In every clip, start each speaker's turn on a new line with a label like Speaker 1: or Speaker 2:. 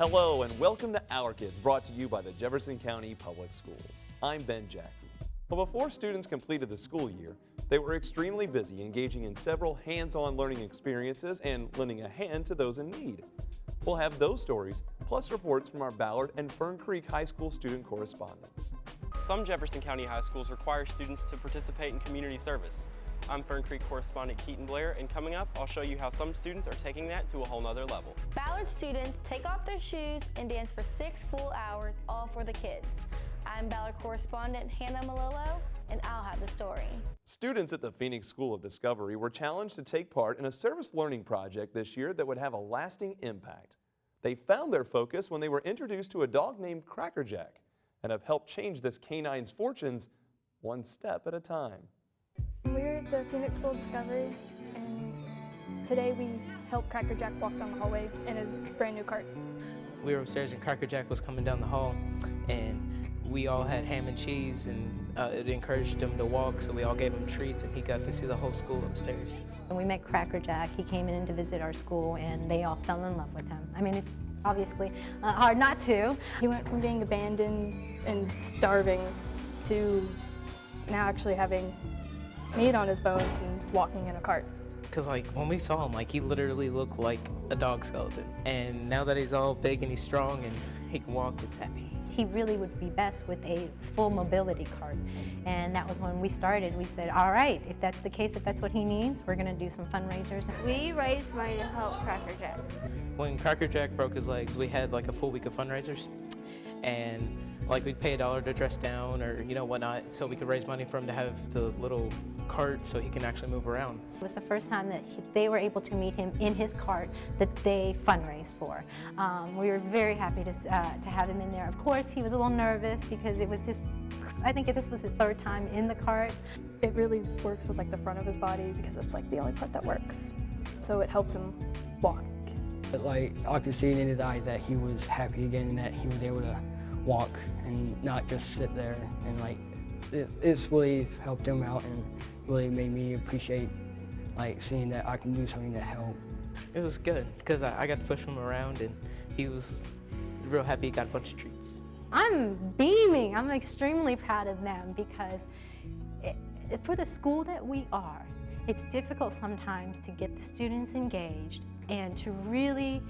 Speaker 1: Hello and welcome to Our Kids, brought to you by the Jefferson County Public Schools. I'm Ben Jackey. Well, before students completed the school year, they were extremely busy engaging in several hands-on learning experiences and lending a hand to those in need. We'll have those stories, plus reports from our Ballard and Fern Creek High School student correspondents.
Speaker 2: Some Jefferson County high schools require students to participate in community service. I'm Fern Creek correspondent KEATON BLAIR, and coming up, I'll show you how some students are taking that to a whole nother level.
Speaker 3: Ballard students take off their shoes and dance for 6 full hours, all for the kids. I'm Ballard correspondent Hannah MELILLO, and I'll have the story.
Speaker 1: Students at the Phoenix School of Discovery were challenged to take part in a service learning project this year that would have a lasting impact. They found their focus when they were introduced to a dog named Cracker Jack and have helped change this canine's fortunes one step at a time.
Speaker 4: We're at the Phoenix School of Discovery, and today we helped Cracker Jack walk down the hallway in his brand new cart.
Speaker 5: We were upstairs and Cracker Jack was coming down the hall, and we all had ham and cheese, and it encouraged him to walk, so we all gave him treats, and he got to see the whole school upstairs.
Speaker 6: When we met Cracker Jack, he came in to visit our school, and they all fell in love with him. I mean, it's obviously hard not to.
Speaker 4: He went from being abandoned and starving to now actually having meat on his bones and walking in a cart.
Speaker 5: Because like when we saw him, like he literally looked like a dog skeleton. And now that he's all big and he's strong and he can walk, it's happy.
Speaker 6: He really would be best with a full mobility cart. And that was when we started. We said, all right, if that's the case, if that's what he needs, we're gonna do some fundraisers.
Speaker 7: We raised money to help Cracker Jack.
Speaker 5: When Cracker Jack broke his legs, we had like a full week of fundraisers. And like we'd pay $1 to dress down or whatnot, so we could raise money for him to have the little cart so he can actually move around.
Speaker 6: It was the first time that they were able to meet him in his cart that they fundraised for. We were very happy to have him in there. Of course, he was a little nervous because it was I think this was his 3rd time in the cart.
Speaker 4: It really works with like the front of his body because it's like the only part that works. So it helps him walk.
Speaker 8: Like I could see in his eyes that he was happy again and that he was able to walk and not just sit there, and like it's really helped him out and really made me appreciate like seeing that I can do something to help.
Speaker 5: It was good because I got to push him around and he was real happy. He got a bunch of treats.
Speaker 6: I'm beaming. I'm extremely proud of them because for the school that we are, it's difficult sometimes to get the students engaged and to really,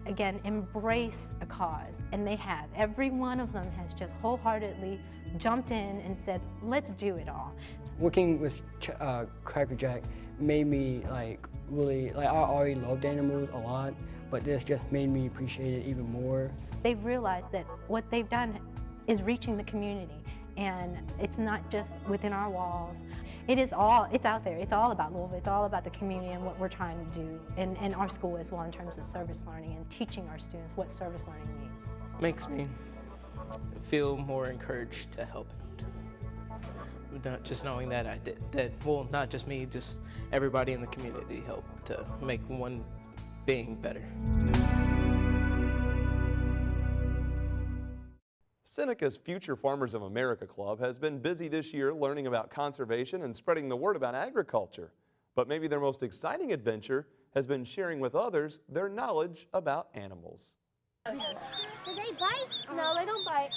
Speaker 6: again, embrace a cause, and they have. Every one of them has just wholeheartedly jumped in and said, let's do it all.
Speaker 8: Working with Cracker Jack made me like really, like I already loved animals a lot, but this just made me appreciate it even more.
Speaker 6: They've realized that what they've done is reaching the community, and it's not just within our walls. It's out there. It's all about Louisville. It's all about the community and what we're trying to do in our school as well in terms of service learning and teaching our students what service learning means.
Speaker 5: Makes me feel more encouraged to help out. Not just knowing that I did that, well, not just me, just everybody in the community helped to make one being better.
Speaker 1: Seneca's Future Farmers of America Club has been busy this year learning about conservation and spreading the word about agriculture. But maybe their most exciting adventure has been sharing with others their knowledge about animals.
Speaker 7: Do they bite? No, they don't bite.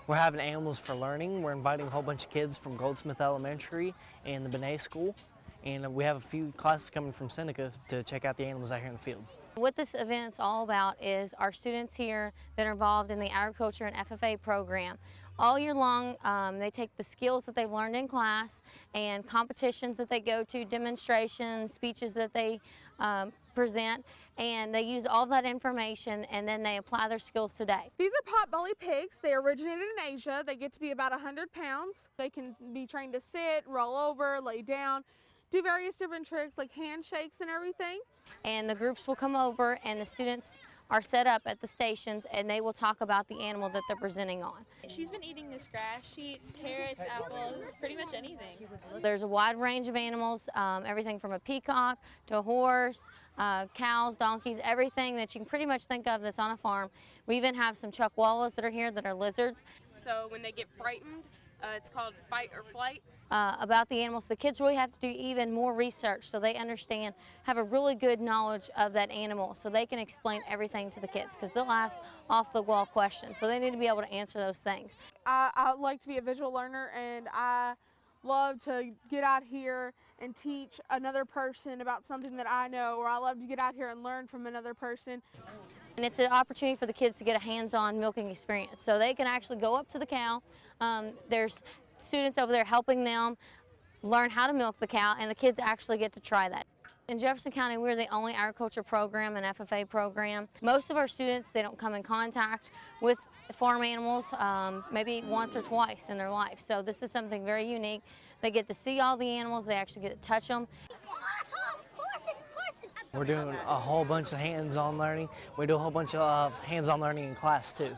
Speaker 9: We're having Animals for Learning. We're inviting a whole bunch of kids from Goldsmith Elementary and the Benet School. And we have a few classes coming from Seneca to check out the animals out here in the field.
Speaker 10: What this event's all about is our students here that are involved in the agriculture and FFA program. All year long, they take the skills that they've learned in class and competitions that they go to, demonstrations, speeches that they present, and they use all that information and then they apply their skills today.
Speaker 11: These are pot-bellied pigs. They originated in Asia. They get to be about 100 pounds. They can be trained to sit, roll over, lay down, do various different tricks like handshakes and everything.
Speaker 10: And the groups will come over and the students are set up at the stations and they will talk about the animal that they're presenting on.
Speaker 12: She's been eating this grass. She eats carrots, apples, pretty much anything.
Speaker 10: There's a wide range of animals, everything from a peacock to a horse, cows, donkeys, everything that you can pretty much think of that's on a farm. We even have some chuckwallas that are here that are lizards.
Speaker 13: So when they get frightened, it's called fight or flight.
Speaker 10: about the animals. The kids really have to do even more research so they understand, have a really good knowledge of that animal so they can explain everything to the kids, because they'll ask off-the-wall questions. So they need to be able to answer those things.
Speaker 11: I like to be a visual learner, and I love to get out here and teach another person about something that I know, or I love to get out here and learn from another person.
Speaker 10: And it's an opportunity for the kids to get a hands-on milking experience. So they can actually go up to the cow. There's students over there helping them learn how to milk the cow, and the kids actually get to try that. In Jefferson County, we're the only agriculture program and FFA program. Most of our students, they don't come in contact with farm animals maybe once or twice in their life. So this is something very unique. They get to see all the animals, they actually get to touch them.
Speaker 9: We're doing a whole bunch of hands-on learning. We do a whole bunch of hands-on learning in class too.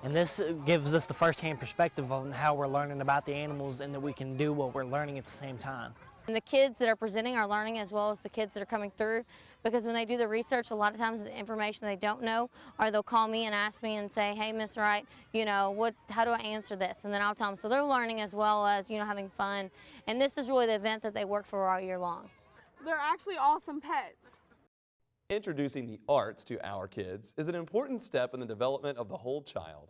Speaker 9: And this gives us the first-hand perspective on how we're learning about the animals and that we can do what we're learning at the same time.
Speaker 10: And the kids that are presenting are learning as well as the kids that are coming through, because when they do the research, a lot of times it's information they don't know, or they'll call me and ask me and say, hey, Miss Wright, you know, how do I answer this? And then I'll tell them. So they're learning as well as, you know, having fun. And this is really the event that they work for all year long.
Speaker 11: They're actually awesome pets.
Speaker 1: Introducing the arts to our kids is an important step in the development of the whole child.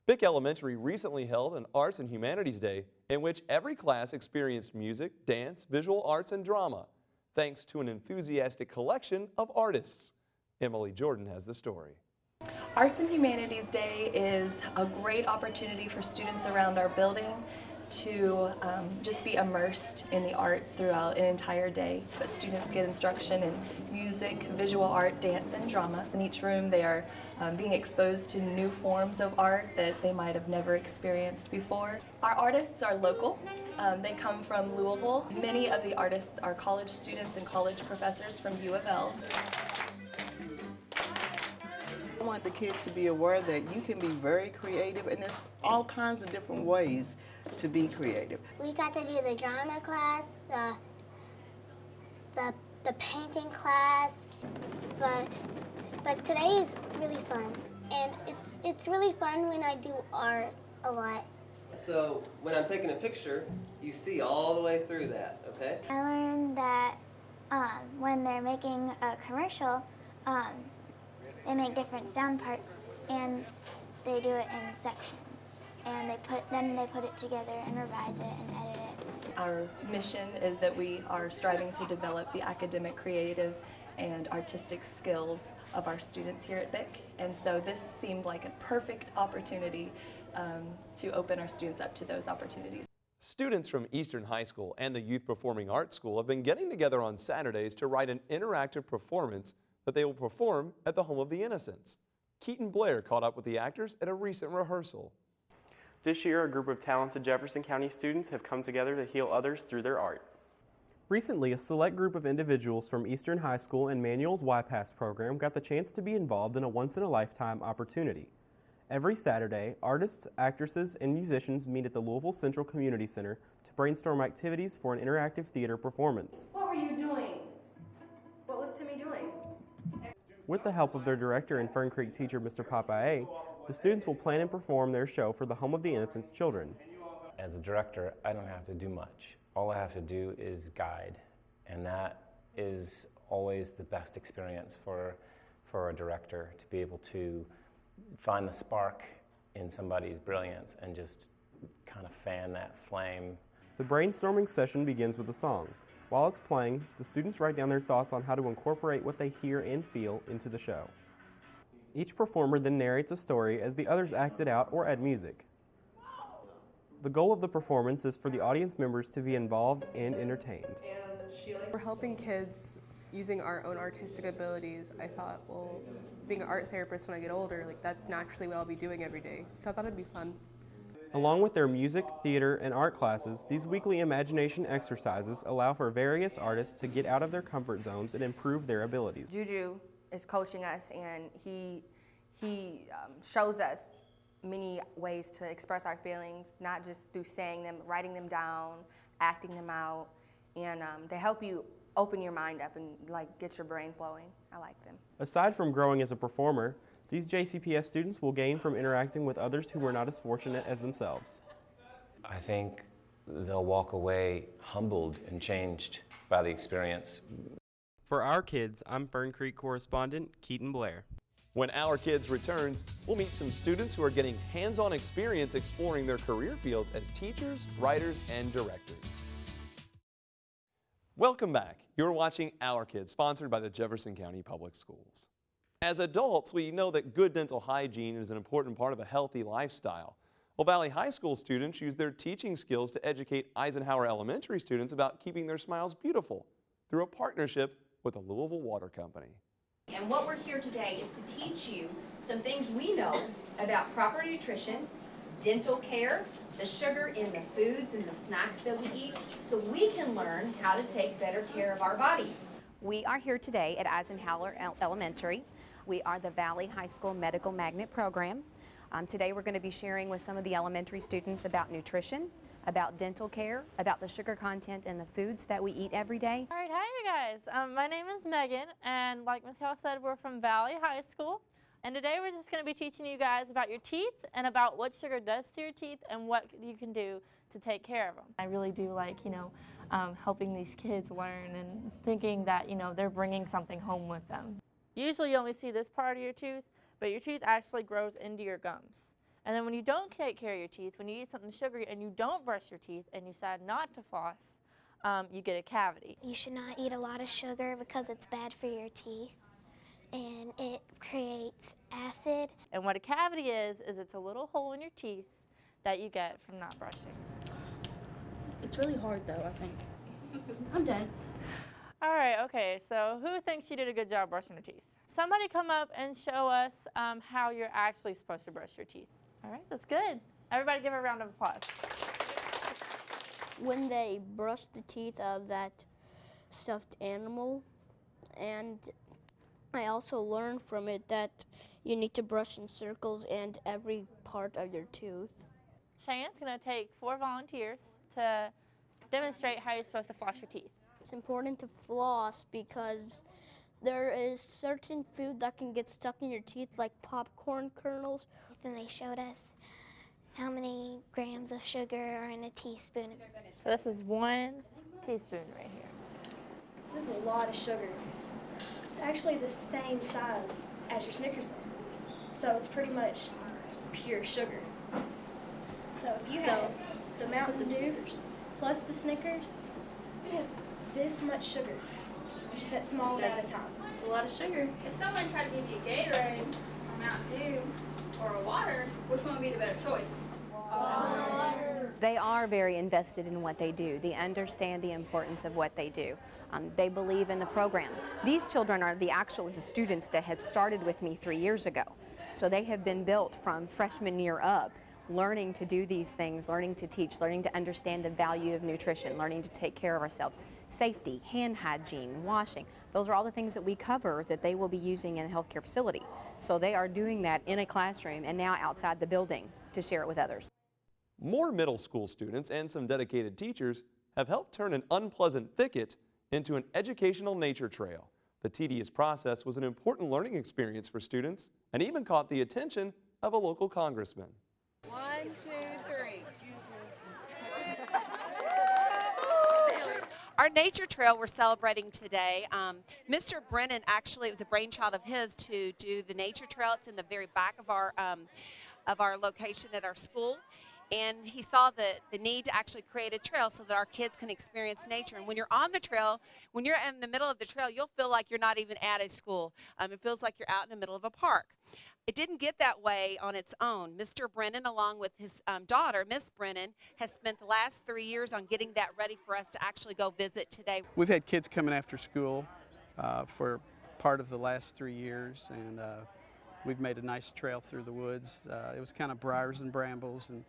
Speaker 1: Bick Elementary recently held an Arts and Humanities Day in which every class experienced music, dance, visual arts, and drama, thanks to an enthusiastic collection of artists. Emily Jordan has the story.
Speaker 13: Arts and Humanities Day is a great opportunity for students around our building to just be immersed in the arts throughout an entire day. But students get instruction in music, visual art, dance, and drama. In each room they are being exposed to new forms of art that they might have never experienced before. Our artists are local. They come from Louisville. Many of the artists are college students and college professors from U of L.
Speaker 14: I want the kids to be aware that you can be very creative, and there's all kinds of different ways to be creative.
Speaker 7: We got to do the drama class, the painting class, but today is really fun, and it's really fun when I do art a lot.
Speaker 15: So when I'm taking a picture, you see all the way through that, okay?
Speaker 7: I learned that when they're making a commercial, they make different sound parts, and they do it in sections. And then they put it together and revise it and edit it.
Speaker 13: Our mission is that we are striving to develop the academic, creative, and artistic skills of our students here at Bick. And so this seemed like a perfect opportunity to open our students up to those opportunities.
Speaker 1: Students from Eastern High School and the Youth Performing Arts School have been getting together on Saturdays to write an interactive performance that they will perform at the Home of the Innocents. KEATON BLAIR caught up with the actors at a recent rehearsal.
Speaker 2: This year, a group of talented Jefferson County students have come together to heal others through their art. Recently, a select group of individuals from Eastern High School and Manual's YPass program got the chance to be involved in a once-in-a-lifetime opportunity. Every Saturday, artists, actresses, and musicians meet at the Louisville Central Community Center to brainstorm activities for an interactive theater performance.
Speaker 16: What were you doing? What was Timmy doing?
Speaker 2: With the help of their director and Fern Creek teacher, Mr. Papaye, the students will plan and perform their show for the Home of the Innocents children.
Speaker 17: As a director, I don't have to do much. All I have to do is guide, and that is always the best experience for a director, to be able to find the spark in somebody's brilliance and just kind of fan that flame.
Speaker 2: The brainstorming session begins with a song. While it's playing, the students write down their thoughts on how to incorporate what they hear and feel into the show. Each performer then narrates a story as the others act it out or add music. The goal of the performance is for the audience members to be involved and entertained.
Speaker 18: We're helping kids using our own artistic abilities. I thought, well, being an art therapist when I get older, that's naturally what I'll be doing every day. So I thought it'd be fun.
Speaker 2: Along with their music, theater, and art classes, these weekly imagination exercises allow for various artists to get out of their comfort zones and improve their abilities.
Speaker 19: Juju is coaching us, and he shows us many ways to express our feelings, not just through saying them, writing them down, acting them out, and they help you open your mind up and get your brain flowing. I like them.
Speaker 2: Aside from growing as a performer, these JCPS students will gain from interacting with others who were not as fortunate as themselves.
Speaker 17: I think they'll walk away humbled and changed by the experience.
Speaker 2: For Our Kids, I'm Fern Creek correspondent KEATON BLAIR.
Speaker 1: When Our Kids returns, we'll meet some students who are getting hands-on experience exploring their career fields as teachers, writers, and directors. Welcome back. You're watching Our Kids, sponsored by the Jefferson County Public Schools. As adults, we know that good dental hygiene is an important part of a healthy lifestyle. Well, Valley High School students use their teaching skills to educate Eisenhower Elementary students about keeping their smiles beautiful through a partnership with the Louisville Water Company.
Speaker 20: And what we're here today is to teach you some things we know about proper nutrition, dental care, the sugar in the foods and the snacks that we eat, so we can learn how to take better care of our bodies.
Speaker 21: We are here today at Eisenhower Elementary. We are the Valley High School Medical Magnet Program. Today we're going to be sharing with some of the elementary students about nutrition, about dental care, about the sugar content in the foods that we eat every day.
Speaker 22: All right, hi you guys. My name is Megan, and like Ms. Hale said, we're from Valley High School. And today we're just going to be teaching you guys about your teeth and about what sugar does to your teeth and what you can do to take care of them. I really do like, helping these kids learn and thinking that, they're bringing something home with them. Usually you only see this part of your tooth, but your tooth actually grows into your gums. And then when you don't take care of your teeth, when you eat something sugary and you don't brush your teeth and you decide not to floss, you get a cavity.
Speaker 7: You should not eat a lot of sugar because it's bad for your teeth and it creates acid.
Speaker 22: And what a cavity is it's a little hole in your teeth that you get from not brushing.
Speaker 4: It's really hard though, I think. I'm dead.
Speaker 22: All right, okay, so who thinks you did a good job brushing your teeth? Somebody come up and show us how you're actually supposed to brush your teeth. All right, that's good. Everybody give a round of applause.
Speaker 23: When they brush the teeth of that stuffed animal, and I also learned from it that you need to brush in circles and every part of your tooth.
Speaker 22: Cheyenne's gonna take 4 volunteers to demonstrate how you're supposed to floss your teeth.
Speaker 23: It's important to floss because there is certain food that can get stuck in your teeth, like popcorn kernels.
Speaker 7: Then they showed us how many grams of sugar are in a teaspoon.
Speaker 22: So this is 1 teaspoon right here.
Speaker 24: This is a lot of sugar. It's actually the same size as your Snickers bar. So it's pretty much pure sugar. So if you had the Mountain Dew plus the Snickers, you'd have this much sugar, just that small amount of time. It's a lot of sugar.
Speaker 12: If someone tried to give you a Gatorade, a Mountain Dew, or a water, which one would be the better choice?
Speaker 21: Water. They are very invested in what they do. They understand the importance of what they do. They believe in the program. These children are the students that had started with me 3 years ago. So they have been built from freshman year up, learning to do these things, learning to teach, learning to understand the value of nutrition, learning to take care of ourselves. Safety, hand hygiene, washing, those are all the things that we cover that they will be using in a healthcare facility. So they are doing that in a classroom and now outside the building to share it with others.
Speaker 1: More middle school students and some dedicated teachers have helped turn an unpleasant thicket into an educational nature trail. The tedious process was an important learning experience for students and even caught the attention of a local congressman.
Speaker 25: 1, 2, 3.
Speaker 26: Our nature trail we're celebrating today, Mr. Brennan actually, it was a brainchild of his to do the nature trail. It's in the very back of our location at our school. And he saw the need to actually create a trail so that our kids can experience nature. And when you're on the trail, when you're in the middle of the trail, you'll feel like you're not even at a school. It feels like you're out in the middle of a park. It didn't get that way on its own. Mr. Brennan, along with his daughter, Miss Brennan, has spent the last 3 years on getting that ready for us to actually go visit today.
Speaker 27: We've had kids coming after school for part of the last 3 years, and we've made a nice trail through the woods. It was kind of briars and brambles, and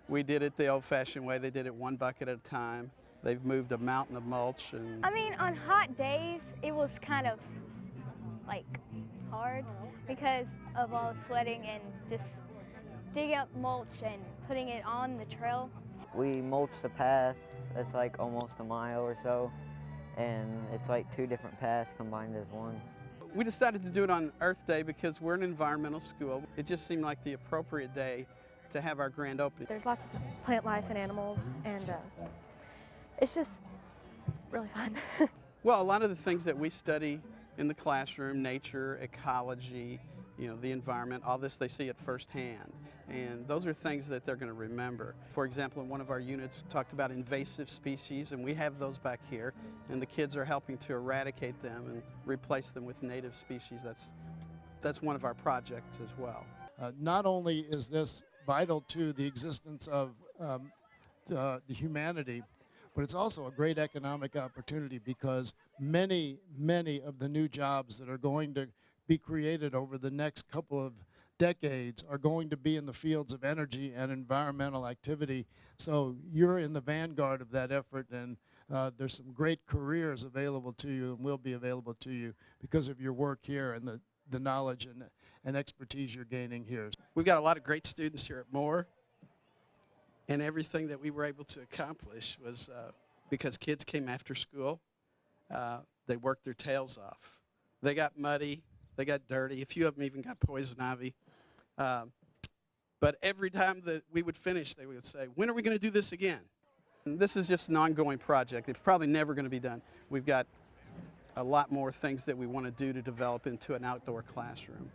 Speaker 27: we did it the old-fashioned way. They did it 1 bucket at a time. They've moved a mountain of mulch. And
Speaker 4: I mean, on hot days, it was kind of like hard because of all the sweating and just digging up mulch and putting it on the trail.
Speaker 28: We mulched a path that's like almost a mile or so, and it's like 2 different paths combined as one.
Speaker 27: We decided to do it on Earth Day because we're an environmental school. It just seemed like the appropriate day to have our grand opening.
Speaker 3: There's lots of plant life and animals, and it's just really fun.
Speaker 27: Well, a lot of the things that we study in the classroom, nature, ecology, you know, the environment, all this they see it firsthand. And those are things that they're going to remember. For example, in one of our units, we talked about invasive species, and we have those back here, and the kids are helping to eradicate them and replace them with native species. That's one of our projects as well.
Speaker 5: Not only is this vital to the existence of the humanity, but it's also a great economic opportunity because many of the new jobs that are going to be created over the next couple of decades are going to be in the fields of energy and environmental activity. So you're in the vanguard of that effort, and there's some great careers available to you and will be available to you because of your work here and the knowledge and expertise you're gaining here.
Speaker 27: We've got a lot of great students here at Moore, and everything that we were able to accomplish was because kids came after school. They worked their tails off. They got muddy, they got dirty, a few of them even got poison ivy. But every time that we would finish, they would say, when are we going to do this again? And this is just an ongoing project. It's probably never going to be done. We've got a lot more things that we want to do to develop into an outdoor classroom.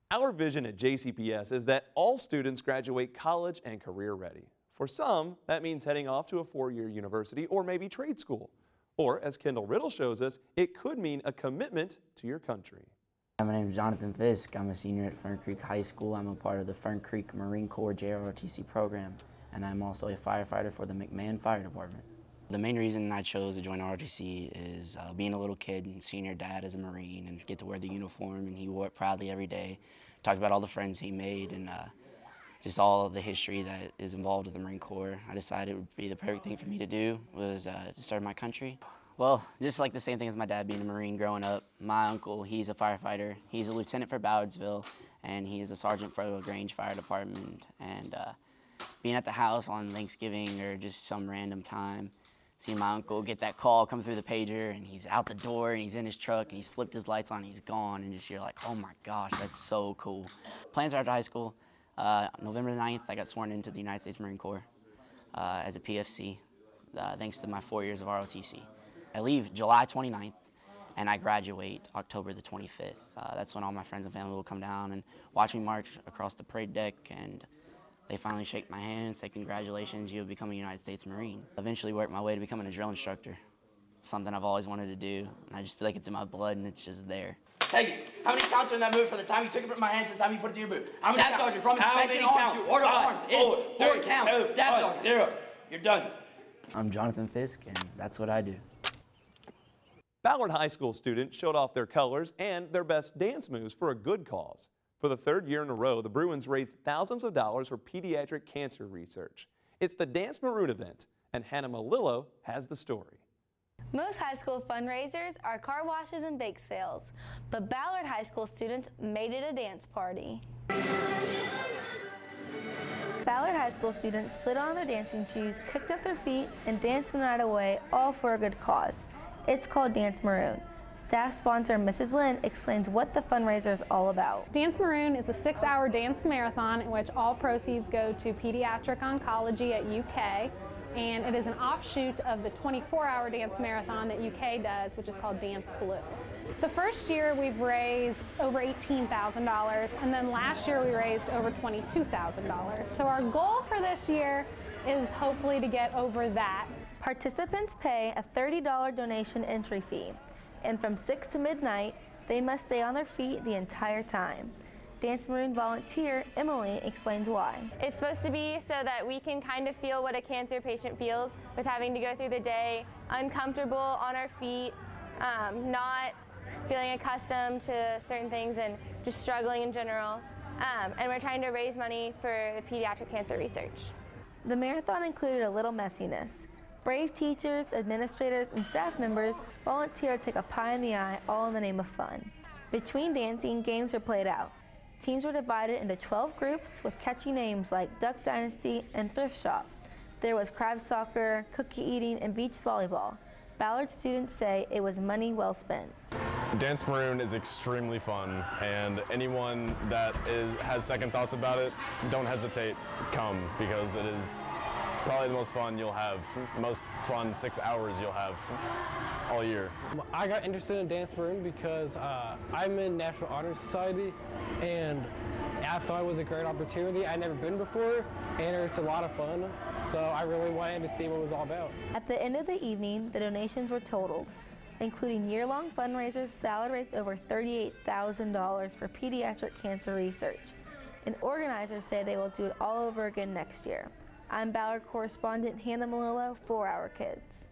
Speaker 1: Our vision at JCPS is that all students graduate college and career ready. For some, that means heading off to a four-year university or maybe trade school. Or, as Kendall Riddle shows us, it could mean a commitment to your country.
Speaker 6: My name is Jonathan Fisk. I'm a senior at Fern Creek High School. I'm a part of the Fern Creek Marine Corps JROTC program, and I'm also a firefighter for the McMahon Fire Department. The main reason I chose to join ROTC is being a little kid and seeing your dad as a Marine and get to wear the uniform, and he wore it proudly every day. Talked about all the friends he made and just all of the history that is involved with the Marine Corps. I decided it would be the perfect thing for me to do was to serve my country. Well, just like the same thing as my dad being a Marine growing up, my uncle, he's a firefighter. He's a lieutenant for Ballardsville, and he is a sergeant for LaGrange Fire Department. And being at the house on Thanksgiving or just some random time, seeing my uncle get that call come through the pager, and he's out the door, and he's in his truck, and he's flipped his lights on, and he's gone, and just you're like, oh my gosh, that's so cool. Plans are after high school. November 9th, I got sworn into the United States Marine Corps as a PFC, thanks to my 4 years of ROTC. I leave July 29th, and I graduate October the 25th. That's when all my friends and family will come down and watch me march across the parade deck, and they finally shake my hand and say, congratulations, you have become a United States Marine. Eventually worked my way to becoming a drill instructor. It's something I've always wanted to do, and I just feel like it's in my blood and it's just there.
Speaker 8: Take it. How many counts are in that move from the time you took it from my hand to the time you put it to your boot? How many
Speaker 6: Staff
Speaker 8: counts?
Speaker 6: sergeant, from inspection arms to order arms is 4 counts. Staff sergeant.
Speaker 8: 0. You're done.
Speaker 6: I'm Jonathan Fisk, and that's what I do.
Speaker 1: Ballard High School students showed off their colors and their best dance moves for a good cause. For the third year in a row, the Bruins raised thousands of dollars for pediatric cancer research. It's the Dance Maroon event, and Hannah MELILLO has the story.
Speaker 9: Most high school fundraisers are car washes and bake sales, but Ballard High School students made it a dance party.
Speaker 4: Ballard High School students slid on their dancing shoes, kicked up their feet, and danced the night away, all for a good cause. It's called Dance Maroon. Staff sponsor Mrs. Lynn explains what the fundraiser is all about.
Speaker 10: Dance Maroon is a 6-hour dance marathon in which all proceeds go to pediatric oncology at UK, and it is an offshoot of the 24-hour dance marathon that UK does, which is called Dance Blue. The first year we've raised over $18,000, and then last year we raised over $22,000. So our goal for this year is hopefully to get over that.
Speaker 4: Participants pay a $30 donation entry fee, and from 6 to midnight, they must stay on their feet the entire time. Dance Maroon volunteer Emily explains why.
Speaker 11: It's supposed to be so that we can kind of feel what a cancer patient feels with having to go through the day uncomfortable on our feet, not feeling accustomed to certain things and just struggling in general. And we're trying to raise money for pediatric cancer research.
Speaker 4: The marathon included a little messiness. Brave teachers, administrators, and staff members volunteered to take a pie in the eye, all in the name of fun. Between dancing, games were played out. Teams were divided into 12 groups with catchy names like Duck Dynasty and Thrift Shop. There was crab soccer, cookie eating, and beach volleyball. Ballard students say it was money well spent.
Speaker 2: Dance Maroon is extremely fun, and anyone that has second thoughts about it, don't hesitate, come, because it is probably the most fun you'll have, most fun 6 hours you'll have all year.
Speaker 13: I got interested in Dance Maroon because I'm in National Honor Society, and I thought it was a great opportunity. I'd never been before, and it's a lot of fun, so I really wanted to see what it was all about.
Speaker 4: At the end of the evening, the donations were totaled. Including year-long fundraisers, Ballard raised over $38,000 for pediatric cancer research. And organizers say they will do it all over again next year. I'm Ballard correspondent Hannah MELILLO for Our Kids.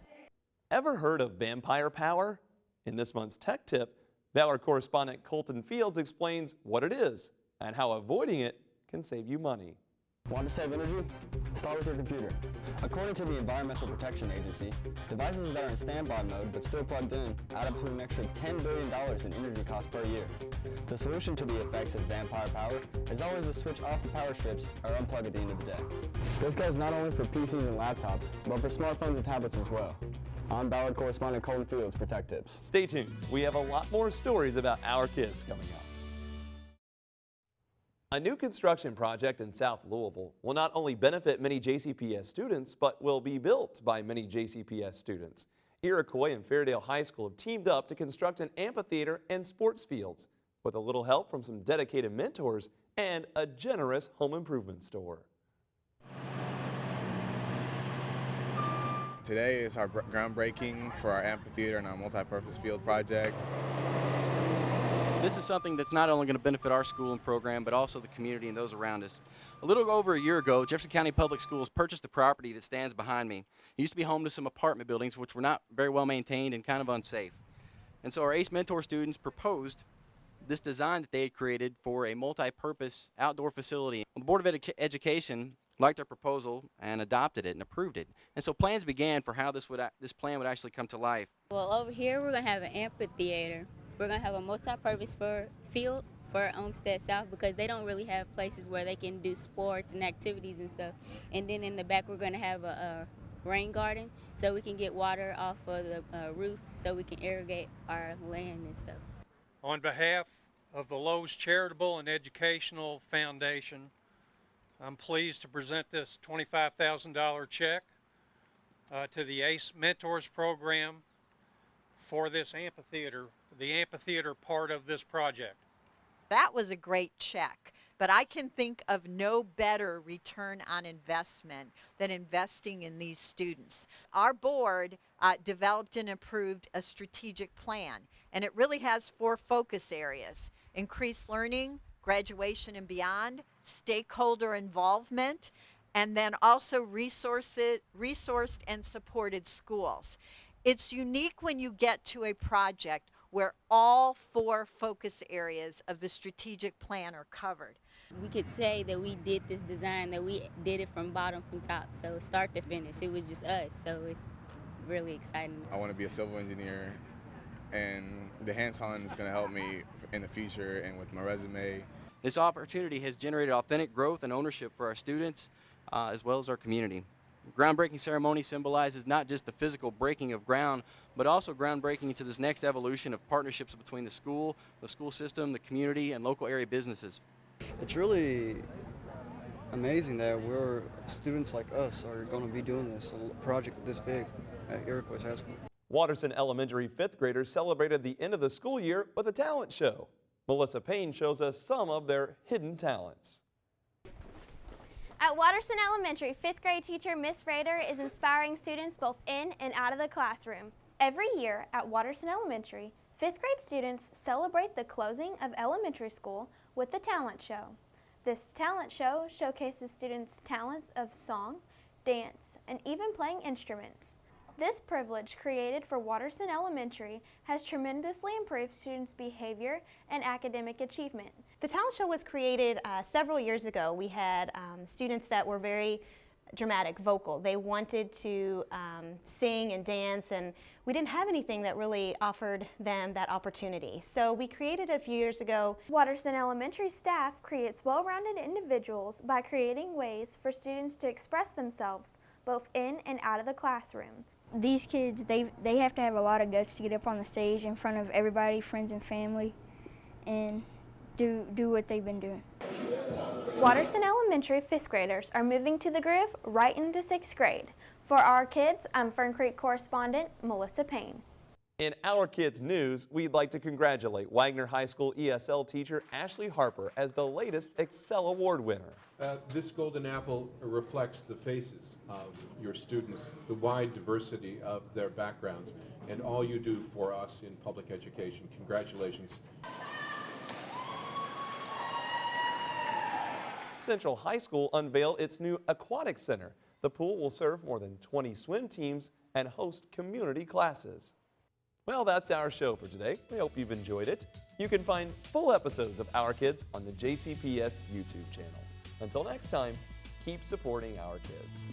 Speaker 1: Ever heard of vampire power? In this month's Tech Tip, Ballard correspondent Colton Fields explains what it is and how avoiding it can save you money.
Speaker 14: Want to save energy? Start with your computer. According to the Environmental Protection Agency, devices that are in standby mode but still plugged in add up to an extra $10 billion in energy costs per year. The solution to the effects of vampire power is always to switch off the power strips or unplug at the end of the day. This goes not only for PCs and laptops, but for smartphones and tablets as well. I'm Ballard correspondent Colton Fields for Tech Tips.
Speaker 1: Stay tuned. We have a lot more stories about our kids coming up. A new construction project in South Louisville will not only benefit many JCPS students, but will be built by many JCPS students. Iroquois and Fairdale High School have teamed up to construct an amphitheater and sports fields with a little help from some dedicated mentors and a generous home improvement store.
Speaker 15: Today is our groundbreaking for our amphitheater and our multi-purpose field project.
Speaker 16: This is something that's not only going to benefit our school and program, but also the community and those around us. A little over a year ago, Jefferson County Public Schools purchased the property that stands behind me. It used to be home to some apartment buildings, which were not very well maintained and kind of unsafe. And so our ACE Mentor students proposed this design that they had created for a multi-purpose outdoor facility. The Board of Education liked our proposal and adopted it and approved it. And so plans began for how this plan would actually come to life.
Speaker 17: Well, over here we're going to have an amphitheater. We're going to have a multi-purpose field for Olmsted South because they don't really have places where they can do sports and activities and stuff. And then in the back we're going to have a rain garden so we can get water off of the roof so we can irrigate our land and stuff.
Speaker 18: On behalf of the Lowe's Charitable and Educational Foundation, I'm pleased to present this $25,000 check to the ACE Mentors program for this amphitheater, the amphitheater part of this project.
Speaker 19: That was a great check, but I can think of no better return on investment than investing in these students. Our board developed and approved a strategic plan, and it really has 4 focus areas: increased learning, graduation and beyond, stakeholder involvement, and then also resourced and supported schools. It's unique when you get to a project where all 4 focus areas of the strategic plan are covered.
Speaker 17: We could say that we did this design, that we did it from bottom from top, so start to finish. It was just us, so it's really exciting.
Speaker 15: I want to be a civil engineer, and the hands-on is going to help me in the future and with my resume.
Speaker 16: This opportunity has generated authentic growth and ownership for our students as well as our community. The groundbreaking ceremony symbolizes not just the physical breaking of ground, but also groundbreaking into this next evolution of partnerships between the school system, the community, and local area businesses.
Speaker 29: It's really amazing that students like us are going to be doing this, a project this big at Iroquois High School.
Speaker 1: Watterson Elementary 5th graders celebrated the end of the school year with a talent show. Melissa PAYNE shows us some of their hidden talents.
Speaker 30: At Watterson Elementary, 5th grade teacher Miss Rader is inspiring students both in and out of the classroom.
Speaker 3: Every year at Watterson Elementary, 5th grade students celebrate the closing of elementary school with the talent show. This talent show showcases students' talents of song, dance, and even playing instruments. This privilege created for Watterson Elementary has tremendously improved students' behavior and academic achievement.
Speaker 31: The talent show was created several years ago. We had students that were very dramatic, vocal. They wanted to sing and dance, and we didn't have anything that really offered them that opportunity. So we created a few years ago.
Speaker 3: Watterson Elementary staff creates well-rounded individuals by creating ways for students to express themselves both in and out of the classroom.
Speaker 5: These kids, they have to have a lot of guts to get up on the stage in front of everybody, friends and family, and do what they've been doing.
Speaker 3: Watterson Elementary 5th graders are moving to the groove right into 6th grade. For Our Kids, I'm Fern Creek correspondent Melissa Payne.
Speaker 1: In Our Kids news, we'd like to congratulate Wagner High School ESL teacher Ashley Harper as the latest Excel Award winner.
Speaker 7: This Golden Apple reflects the faces of your students, the wide diversity of their backgrounds, and all you do for us in public education. Congratulations.
Speaker 1: Central High School unveiled its new aquatic center. The pool will serve more than 20 swim teams and host community classes. Well, that's our show for today. We hope you've enjoyed it. You can find full episodes of Our Kids on the JCPS YouTube channel. Until next time, keep supporting our kids.